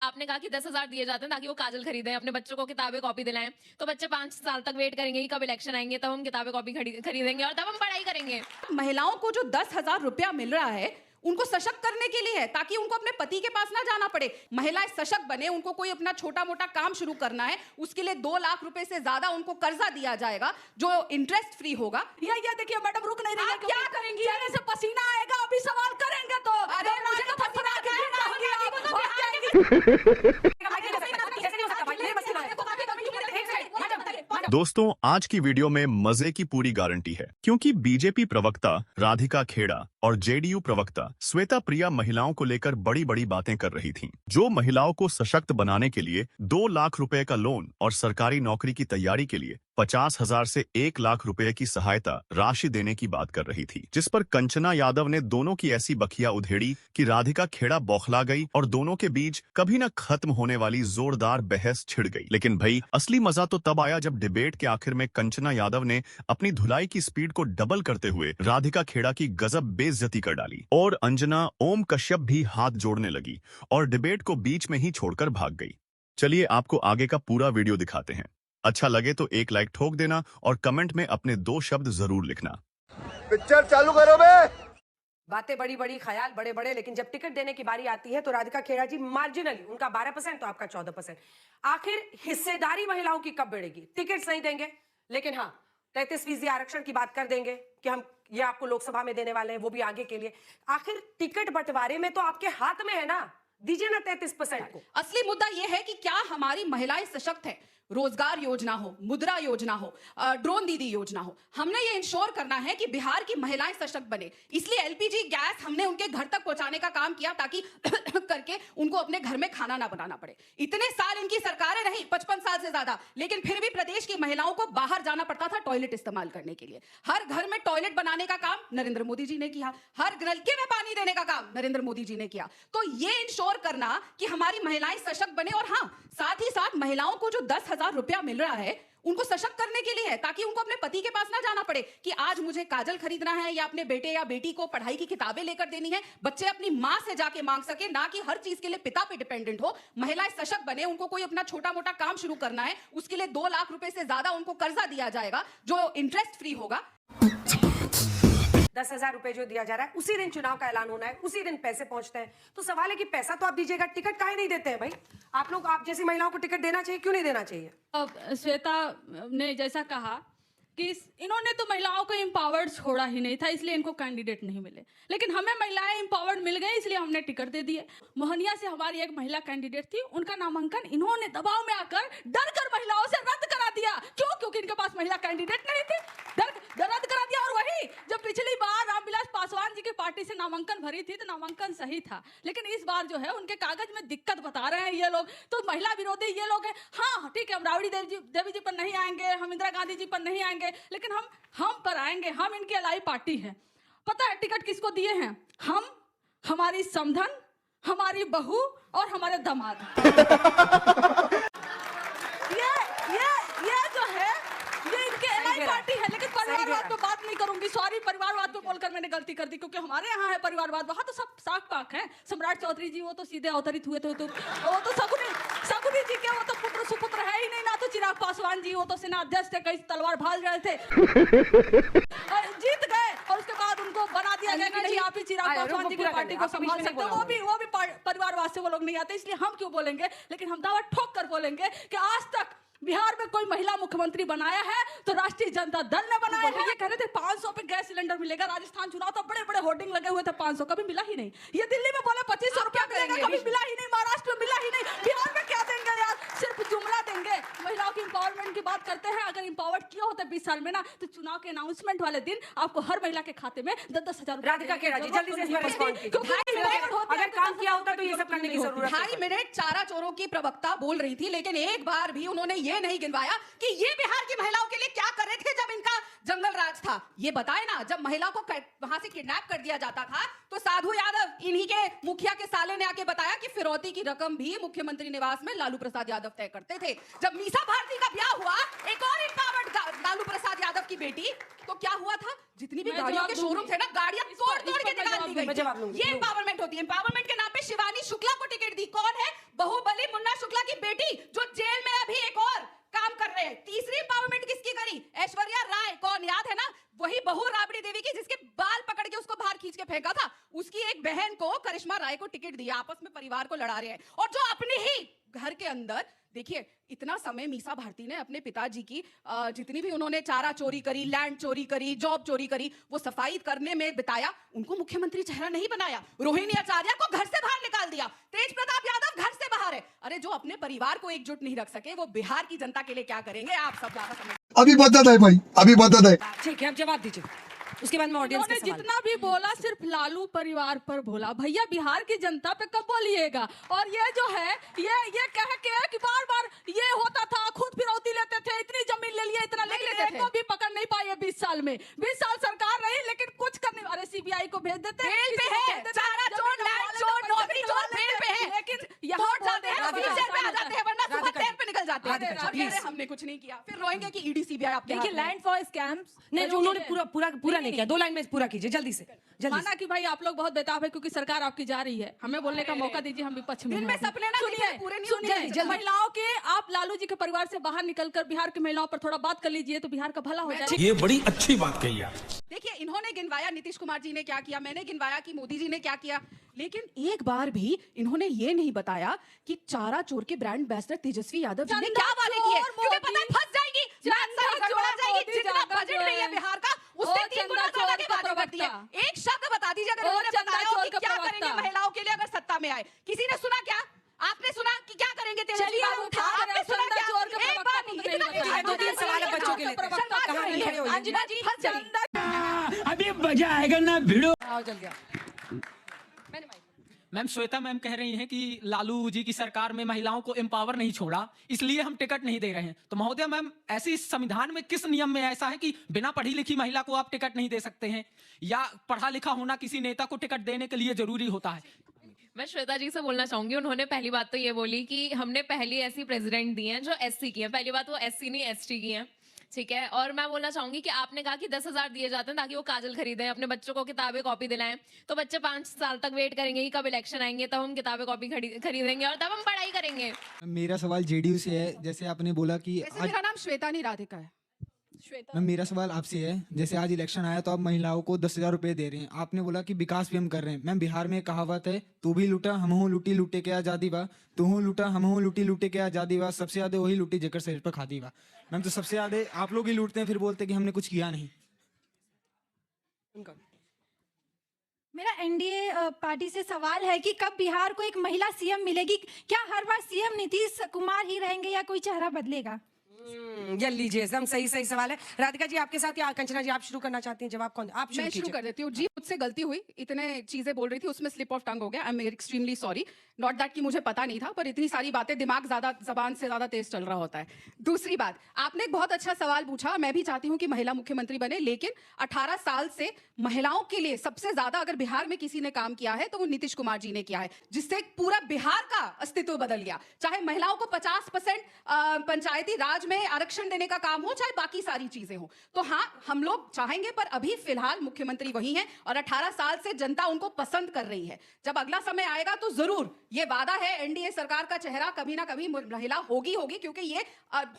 आपने कहा कि 10,000 दिए जाते हैं ताकि वो काजल खरीदें, अपने बच्चों को किताबें कॉपी दिलाएं। तो बच्चे 5 साल तक वेट करेंगे कि कब इलेक्शन आएंगे, तब हम किताबें कॉपी खरीदेंगे और तब हम पढ़ाई करेंगे। महिलाओं को जो 10,000 रुपया मिल रहा है उनको सशक्त करने के लिए है, ताकि उनको अपने पति के पास ना जाना पड़े। महिलाएं सशक्त बने, उनको कोई अपना छोटा मोटा काम शुरू करना है, उसके लिए 2 लाख रुपए से ज्यादा उनको कर्जा दिया जाएगा जो इंटरेस्ट फ्री होगा। ये देखिए मैडम, रुक नहीं रही है। क्या करेंगी? चेहरे से पसीना आएगा, अभी सवाल करेंगे तो अरे मुझे तो पसीना आके गिर जाएंगी, आप भाग जाएंगी। दोस्तों, आज की वीडियो में मजे की पूरी गारंटी है, क्योंकि बीजेपी प्रवक्ता राधिका खेड़ा और जेडीयू प्रवक्ता श्वेता प्रिया महिलाओं को लेकर बड़ी बड़ी बातें कर रही थीं, जो महिलाओं को सशक्त बनाने के लिए 2 लाख रुपए का लोन और सरकारी नौकरी की तैयारी के लिए 50,000 से 1 लाख रुपए की सहायता राशि देने की बात कर रही थी, जिस पर कंचना यादव ने दोनों की ऐसी बखिया उधेड़ी कि राधिका खेड़ा बौखला गई और दोनों के बीच कभी न खत्म होने वाली जोरदार बहस छिड़ गई। लेकिन भाई, असली मजा तो तब आया जब डिबेट के आखिर में कंचना यादव ने अपनी धुलाई की स्पीड को डबल करते हुए राधिका खेड़ा की गजब बेइज्जती कर डाली और अंजना ओम कश्यप भी हाथ जोड़ने लगी और डिबेट को बीच में ही छोड़कर भाग गई। चलिए आपको आगे का पूरा वीडियो दिखाते हैं। अच्छा लगे तो एक लाइक ठोक देना और कमेंट में अपने 2 शब्द जरूर लिखना। पिक्चर चालू करो बे। बातें बड़ी बड़ी, ख्याल बड़े बड़े, लेकिन जब टिकट देने की बारी आती है तो राधिका खेड़ा जी मार्जिनली, उनका 12% तो आपका 14%। आखिर हिस्सेदारी महिलाओं की कब बढ़ेगी? टिकट नहीं देंगे, लेकिन हाँ 33% आरक्षण की बात कर देंगे कि हम ये आपको लोकसभा में देने वाले हैं, वो भी आगे के लिए। आखिर टिकट बंटवारे में तो आपके हाथ में है ना, दीजिए ना 33% को। असली मुद्दा यह है कि क्या हमारी महिलाएं सशक्त हैं? रोजगार योजना हो, मुद्रा योजना हो, ड्रोन दीदी योजना हो, हमने ये इंश्योर करना है कि बिहार की महिलाएं सशक्त बने। इसलिए एलपीजी गैस हमने उनके घर तक पहुंचाने का काम किया, ताकि करके उनको अपने घर में खाना ना बनाना पड़े। इतने साल इनकी सरकारें रही, 55 साल से ज्यादा, लेकिन फिर भी प्रदेश की महिलाओं को बाहर जाना पड़ता था टॉयलेट इस्तेमाल करने के लिए। हर घर में टॉयलेट बनाने का काम नरेंद्र मोदी जी ने किया, हर नलके में पानी देने का काम नरेंद्र मोदी जी ने किया। तो ये इंश्योर करना कि हमारी महिलाएं सशक्त बने, और हाँ, साथ ही साथ महिलाओं को जो 10,000 रुपया मिल रहा है उनको सशक्त करने के लिए है, ताकि उनको अपने पति के पास ना जाना पड़े कि आज मुझे काजल खरीदना है या अपने बेटे या बेटी को पढ़ाई की किताबें लेकर देनी है। बच्चे अपनी मां से जाके मांग सके, ना कि हर चीज के लिए पिता पे डिपेंडेंट हो। महिलाएं सशक्त बने, उनको कोई अपना छोटा मोटा काम शुरू करना है, उसके लिए 2 लाख रुपए से ज्यादा उनको कर्जा दिया जाएगा जो इंटरेस्ट फ्री होगा। 10,000 रुपए जो दिया जा रहा है, उसी दिन चुनाव का ऐलान होना है, उसी दिन पैसे पहुंचते हैं। तो सवाल है कि पैसा तो आप दीजिएगा, टिकट काहे नहीं देते हैं भाई? आप लोग, आप जैसी महिलाओं को टिकट देना चाहिए, क्यों नहीं देना चाहिए? श्वेता ने जैसा कहा कि इन्होंने तो महिलाओं को एम्पावर्ड छोड़ा ही नहीं था, इसलिए इनको कैंडिडेट नहीं मिले, लेकिन हमें महिलाएं एम्पावर्ड मिल गई, इसलिए हमने टिकट दे दिए। मोहनिया से हमारी एक महिला कैंडिडेट थी, उनका नामांकन इन्होंने दबाव में आकर डर कर महिलाओं से रद्द करा दिया। क्यों? क्योंकि इनके पास महिला कैंडिडेट नहीं थी, रद्द करा दिया। और वही जब पिछली बार रामविलास पासवान जी की पार्टी से नामांकन भरी थी तो नामांकन सही था, लेकिन इस बार जो है उनके कागज में दिक्कत बता रहे हैं ये लोग, तो महिला विरोधी ये लोग हैं। हाँ ठीक है, हम राबड़ी देवी जी पर नहीं आएंगे, हम इंदिरा गांधी जी पर नहीं आएंगे, लेकिन हम पर आएंगे। हम इनकी अलाई पार्टी है। पता है टिकट किसको दिए हैं? हम, हमारी समधन, हमारी बहू और हमारे दामाद। ये जो है ये इनके अलाई पार्टी है। लेकिन परिवारवाद पे बात नहीं करूंगी, सॉरी, परिवारवाद पे बोलकर मैंने गलती कर दी, क्योंकि हमारे यहाँ है परिवारवाद, वहां तो सब साख पाक है। सम्राट चौधरी जी वो तो सीधे अवतरित हुए थे, तो वो तो शकुनी जी के वो तो पुत्र सुपुत्र है ही नहीं, ना तो चिराग पासवान जी वो तो सेना अध्यक्ष थे, कई तलवार भाल रहे थे, जीत गए, और उसके बाद उनको बना दिया गया कि नहीं आप ही चिराग पासवान जी की पार्टी को संभाल सकते हो। वो भी परिवारवाद से वो लोग नहीं आते, इसलिए हम क्यों बोलेंगे। लेकिन हम दावा ठोक कर बोलेंगे कि आज तक बिहार में कोई महिला मुख्यमंत्री बनाया है तो राष्ट्रीय जनता दल ने बनाया है। ये कह रहे थे 500 पे गैस सिलेंडर मिलेगा, राजस्थान चुनाव तो बड़े बड़े होर्डिंग लगे हुए थे, 500 कभी मिला ही नहीं। ये दिल्ली में बोले 2500 रुपया मिलेगा, कभी मिला ही नहीं। महाराष्ट्र में मिला ही नहीं। बिहार में क्या देंगे यार? सिर्फ जुमला देंगे। महिलाओं की इंपावरमेंट की बात करते हैं, अगर इंपावर्ड किया होता 20 साल में ना, तो चुनाव के अनाउंसमेंट वाले दिन आपको हर महिला के खाते में 10,000 राधिका खेड़ा जी जल्दी से इसमें रिस्पॉन्ड कीजिए। अगर काम किया होता तो ये सब करने की जरूरत है। 2.5 मिनट चारा चोरों की प्रवक्ता बोल रही थी, लेकिन एक बार भी उन्होंने ये नहीं गिनवाया कि ये बिहार की महिलाओं के लिए क्या कर रहे थे जब इनका जंगल राज था। ये बताए ना, जब महिला को वहां से किडनैप कर दिया जाता था तो साधु यादव, इन्हीं के मुखिया के साले ने आके बताया कि फिरौती की रकम भी मुख्यमंत्री निवास में लालू प्रसाद यादव तय करते थे। जब मीसा भारती का ब्याह हुआ, एक और एम्पावर्ड लालू प्रसाद यादव की बेटी, तो क्या हुआ था? जितनी भी गाड़ियों के शोरूम थे ना, गाड़ियां तोड़ तोड़ के निकाल दी गई। ये एम्पावरमेंट होती है। एम्पावरमेंट के नाम पे शिवानी शुक्ला को टिकट दी। कौन है? बहुबली करिश्मा राय को टिकट दिया, आपस में परिवार को लड़ा रहे हैं, और जो अपने ही घर के अंदर देखिए इतना समय मीसा भारती ने अपने पिताजी की जितनी भी उन्होंने चारा चोरी करी, लैंड चोरी करी, जॉब चोरी करी, वो सफाई करने में बिताया, उनको मुख्यमंत्री चेहरा नहीं बनाया। रोहिणी आचार्य को घर से बाहर निकाल दिया, तेज प्रताप यादव घर से बाहर है। अरे जो अपने परिवार को एकजुट नहीं रख सके वो बिहार की जनता के लिए क्या करेंगे, आप सब ज्यादा समझ। अभी बता दे भाई, अभी बता दे। ठीक है, आप जवाब दीजिए, उसके बाद मैं ऑडियंस के उन्होंने सवाल। जितना भी बोला सिर्फ लालू परिवार पर बोला, भैया बिहार की जनता पे कब बोलिएगा। और ये जो है ये कह के कि बार बार ये होता था, खुद फिरौती लेते थे, इतनी जमीन ले लिया, इतना नहीं लेते लेते थे, थे। भी पकड़ नहीं पाए 20 साल में। 20 साल सरकार रही लेकिन कुछ करने, अरे सीबीआई को भेज देते, बेल पे है, चारा चोर, लैंड चोर, नौकरी चोर बेल पे है, लेकिन कोर्ट जाते हैं, राधिका, व्हीलचेयर पे आ जाते हैं, वरना सुबह राधिका, 10 पे निकल जाते हैं। राधिका, और कह रहे please। हमने कुछ नहीं किया, फिर रोएंगे कि ईडी सीबीआई आपके देखिए हाथ में है। लैंड फॉर स्कैम्स नहीं, जो उन्होंने पूरा नहीं किया, 2 लाइन में पूरा कीजिए जल्दी से, जल्दी माना से। कि भाई आप लोग बहुत बेताब है क्योंकि सरकार आपकी जा रही है, हमें बोलने का मौका दीजिए, हम विपक्ष में दिन में हैं। सपने ना सुनिए, दिखे, पूरे नहीं सुनिए, होते। जल्दी। महिलाओं के, आप लालू जी के परिवार से बाहर निकलकर बिहार की महिलाओं पर थोड़ा बात कर लीजिए तो बिहार का भला हो जाए। ये बड़ी अच्छी बात कही आप। देखिए इन्होंने गिनवाया नीतीश कुमार जी ने क्या किया, मैंने गिनवाया कि मोदी जी ने क्या किया, लेकिन एक बार भी इन्होंने ये नहीं बताया कि चारा चोर के ब्रांड एम्बेसडर तेजस्वी यादव जी ने चंदा क्या वादे किए, चोर क्योंकि पता है मोदी, फंस जाएगी, चंदा गड़बड़ा चोर जाएगी, मोदी जितना जागा बजट जो नहीं है है। बिहार का उससे ओ 3 गुना चंदा ज्यादा चोर के का वादे करती है। प्रवक्ता। एक शब्द बता दीजिए अगर ओ उन्होंने चंदा बताया हो चोर कि का क्या प्रवक्ता। करेंगे महिलाओं के लिए अगर सत्ता में आए, किसी ने सुना क्या? आपने सुना कि क्या करेंगे तेजस्वी चलिए, बाबू? उठा कर आपने सुना चंदा क्या? चोर का एक प्रवक्ता बार को नहीं, नहीं इतना बताया। नहीं, 2-3 सवाल अब बच्चों के लिए। कहाँ नहीं खड़े होइए। अंजना जी फंस जाएगी। अभी मजा आएगा ना भिड़ो। आओ जल्दी आओ। मैम श्वेता मैम कह रही हैं कि लालू जी की सरकार में महिलाओं को एम्पावर नहीं छोड़ा, इसलिए हम टिकट नहीं दे रहे हैं। तो महोदय मैम ऐसी संविधान में किस नियम में ऐसा है कि बिना पढ़ी लिखी महिला को आप टिकट नहीं दे सकते हैं, या पढ़ा लिखा होना किसी नेता को टिकट देने के लिए जरूरी होता है? मैं श्वेता जी से बोलना चाहूंगी, उन्होंने पहली बात तो ये बोली कि हमने पहली ऐसी प्रेसिडेंट दी हैं जो एससी की हैं। पहली बात वो एससी नहीं एसटी की हैं, ठीक है। और मैं बोलना चाहूंगी कि आपने कहा कि 10,000 दिए जाते हैं ताकि वो काजल खरीदें, अपने बच्चों को किताबें कॉपी दिलाएं। तो बच्चे 5 साल तक वेट करेंगे कि कब इलेक्शन आएंगे, तब हम किताबें कॉपी खरीदेंगे और तब हम पढ़ाई करेंगे। मेरा सवाल जेडीयू से है। जैसे आपने बोला कि वैसे मेरा नाम श्वेता नहीं राधिका है। मैम मेरा सवाल आपसे है, जैसे आज इलेक्शन आया तो आप महिलाओं को 10,000 रुपए दे रहे हैं, आपने बोला कि विकास भी हम कर रहे हैं। मैम बिहार में कहावत है, तू भी लूटा हम हूँ लूटी लूटे के आजादी बा, तू हूँ लूटा हम हूँ लूटी लूटे के आजादी बा, सबसे ज्यादा वही लूटी जेकर शरीर पर खादी बा। मैम तो सबसे ज्यादा आप लोग ही लूटते हैं, फिर बोलते हैं कि हमने कुछ किया नहीं। मेरा एनडीए पार्टी से सवाल है कि कब बिहार को एक महिला सीएम मिलेगी? क्या हर बार सीएम नीतीश कुमार ही रहेंगे या कोई चेहरा बदलेगा? ये लीजिए, एकदम सही सवाल है। राधिका जी आपके साथ, या कंचना जी आप शुरू करना चाहती हैं? जवाब कौन? आप मैं शुरू कीजिए। कर देती हूँ जी। मुझसे गलती हुई, इतने चीजें बोल रही थी उसमें स्लिप ऑफ टंग हो गया। I am extremely sorry. Not that कि मुझे पता नहीं था, पर इतनी सारी बातें, दिमाग ज्यादा जबान से ज्यादा तेज चल रहा होता है। दूसरी बात, आपने एक बहुत अच्छा सवाल पूछा। मैं भी चाहती हूँ कि महिला मुख्यमंत्री बने, लेकिन 18 साल से महिलाओं के लिए सबसे ज्यादा अगर बिहार में किसी ने काम किया है तो वो नीतीश कुमार जी ने किया है, जिससे पूरा बिहार का अस्तित्व बदल गया। चाहे महिलाओं को 50% पंचायती राज में आरक्षण देने का काम हो, चाहे बाकी सारी चीजें हो। तो हाँ, हम लोग चाहेंगे, पर अभी फिलहाल मुख्यमंत्री वही हैं और 18 साल से जनता उनको पसंद कर रही है। जब अगला समय आएगा तो जरूर, ये वादा है एनडीए सरकार का चेहरा कभी ना कभी महिला होगी, क्योंकि ये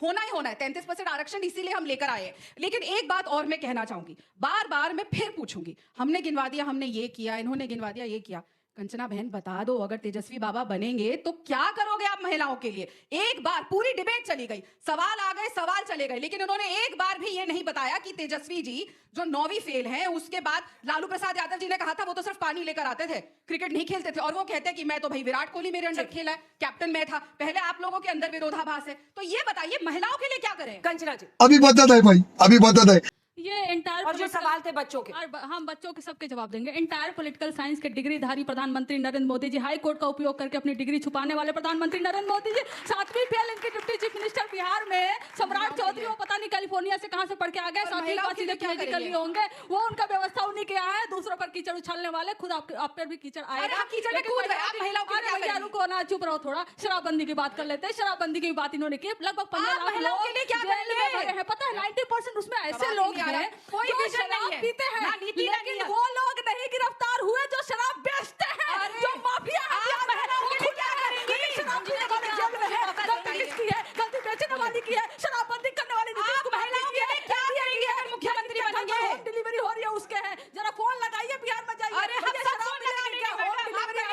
होना ही होना है। 33% आरक्षण इसीलिए हम लेकर आए हैं। लेकिन एक बात और मैं कहना चाहूंगी, बार बार मैं फिर पूछूंगी, हमने गिनवा दिया, हमने ये किया, इन्होंने गिनवा दिया, ये किया। कंचना बहन बता दो, अगर तेजस्वी बाबा बनेंगे तो क्या करोगे आप महिलाओं के लिए? एक बार पूरी डिबेट चली गई, सवाल आ गए, सवाल चले गए, लेकिन उन्होंने एक बार भी ये नहीं बताया कि तेजस्वी जी जो 9वीं फेल हैं, उसके बाद लालू प्रसाद यादव जी ने कहा था वो तो सिर्फ पानी लेकर आते थे, क्रिकेट नहीं खेलते थे, और वो कहते हैं कि मैं तो भाई विराट कोहली मेरे अंडर खेला है, कैप्टन मैं था। पहले आप लोगों के अंदर विरोधाभास है, तो ये बताइए महिलाओं के लिए क्या करें? कंचना जी अभी बता दे भाई, अभी बता दे। ये एंटायर और जो सवाल थे बच्चों के, हम बच्चों के सबके जवाब देंगे। एंटायर पॉलिटिकल साइंस के डिग्रीधारी प्रधानमंत्री नरेंद्र मोदी जी, हाई कोर्ट का उपयोग करके अपनी डिग्री छुपाने वाले प्रधानमंत्री नरेंद्र मोदी जी, 7वीं फेल इनके डिप्टी चीफ मिनिस्टर बिहार में सम्राट चौधरी, वो पता नहीं कैलिफोर्निया से कहां से पढ़ के आ गए, 7वीं महिलाओं पास के लिए क्या पीएचडी कर करेंगे? लिए होंगे, वो उनका व्यवस्था उन्हीं के यहाँ है। दूसरों पर कीचड़ उछालने वाले, खुद आप पर भी कीचड़ आएगा। अरे आप कीचड़ में कूद गए, आप महिलाओं के लिए क्या अरे भैया करेंगे? रुको ना, चुप रहो थोड़ा। शराबबंदी की बात कर लेते हैं। शराबबंदी की बात इन्होंने की, लगभग 15 आप लाख महिलाओं लोग के लिए क्या जेल में करेंगे? भरे हैं। पता है 90% उसमें ऐसे सवाल लोग नहीं आ रहा। हैं कोई जो विजन नहीं शराब है, पीते हैं, ना नीति ना लेकिन नियत। वो लोग नहीं गिरफ्तार हुए जो शराब बेचते हैं, अरे, जो माफिया है। आप बिहार में महिलाओं के लिए खुद क्या है, करेंगी? लेकिन शराब पीने अंजना वाले जी, जेल में है। आप गलती बताइए। किसकी है? गलती बेचने वाली की है, शराबबंदी करने वाली नीतीश आप कुमार महिलाओं की के है। लिए क्या करेंगी अगर मुख्यमंत्री बनेंगे? होम डिलीवरी हो रही है उसके है। जरा फोन लगाइए, बिहार में जाइए। अरे हम मुझे सब शराब फोन मिलेगी लगाने क्या? नहीं होम बैठे, डिलीवरी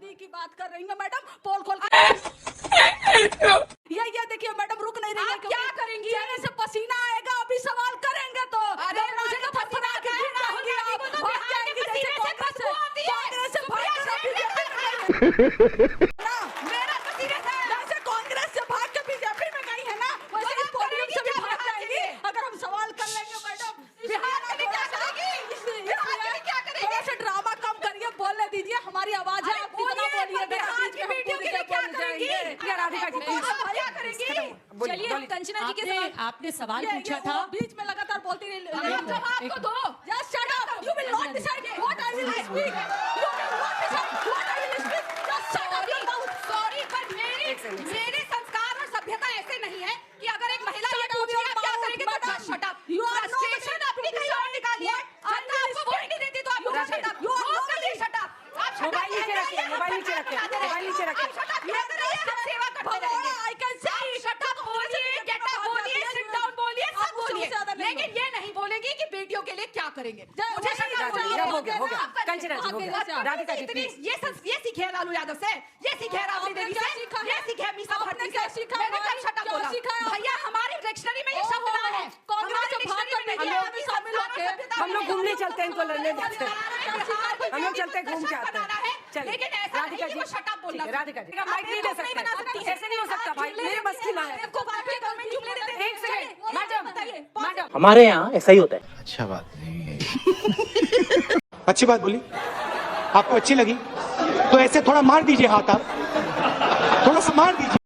दीदी की बात कर रही हूँ मैडम, पोल खोल के ये देखिए मैडम, रुक नहीं रही है। क्या करेंगी? चेहरे से पसीना आएगा, अभी सवाल करेंगे तो अरे मुझे तो पसीना आ गया, भाग जाएंगी जैसे कांग्रेस से भाग मेरा पसीने से जैसे कांग्रेस से भाग के बीजेपी में गई है ना, वैसे इस पोडियम से भी भाग जाएंगी अगर हम सवाल कर लेंगे मैडम। बिहार के लिए क्या करेगी? बिहार के लिए क्या करेगी? थोड़ा सा ड्रामा कम करिए, बोलने दीजिए, हमारी आवाज है, आप कितना बोलिए। बिहार की बेटियों के लिए क्या करेंगी? राधिका जी प्लीज क्या करेंगी? चलिए हम कंचना जी के सवाल, आपने सवाल पूछा वो था। बीच में लगातार बोलती रही। जवाब तो दो। Just shut up. You will not decide what I will speak. You will not decide what I will speak. Just shut up your mouth. Sorry पर मेरे संस्कार और सभ्यता ऐसे नहीं है कि अगर एक महिला ये पूछ रही है आप क्या करेंगे तो just shut up. You are not Frustration अपनी कहीं और निकालिए। जनता आपको वोट नहीं देती तो आप shut up. You are not करिए shut up. आप shut up. मोबाइल नीचे रखिए, मोबाइल नीचे रखिए, मोबाइल नीचे रखिए। आप shut up. ये करिए, हम सेवा करते रहेंगे। I can say आप shut up बोलिए, get up बोलिए, sit down बोलिए, सब बोलिए। लेकिन ये नहीं बोलेंगे कि बेटियों के लिए क्या करेंगे। मुझे shut up बोलिए। हो गया, हो गया। कंचना जी हो गया। राधिका जी प्लीज। ये सीखे है लालू यादव से, ये सीखे है राबड़ी देवी से, ये सीखे है मीसा भारती से। मैंने कब शट अप बोला? भैया हमारी डिक्शनरी में ये शब्द ना है। हमारे डिक्शनरी में नहीं है। हम लोग घूमने चलते हैं, इनको लड़ने देते हैं। हम लोग चलते हैं, घूम के आते हैं। चलिए लेकिन ऐसा नहीं कि वो शट अप बोलना। राधिका जी माइक नहीं दे सकते, ऐसे नहीं हो सकता भाई, मेरे बस की ना है। एक सेकंड मैडम, मैडम हमारे यहाँ ऐसा ही होता है। अच्छा बात नहीं है। अच्छी बात बोली, आपको अच्छी लगी तो ऐसे थोड़ा मार दीजिए हाथ, आप थोड़ा सा मार दीजिए।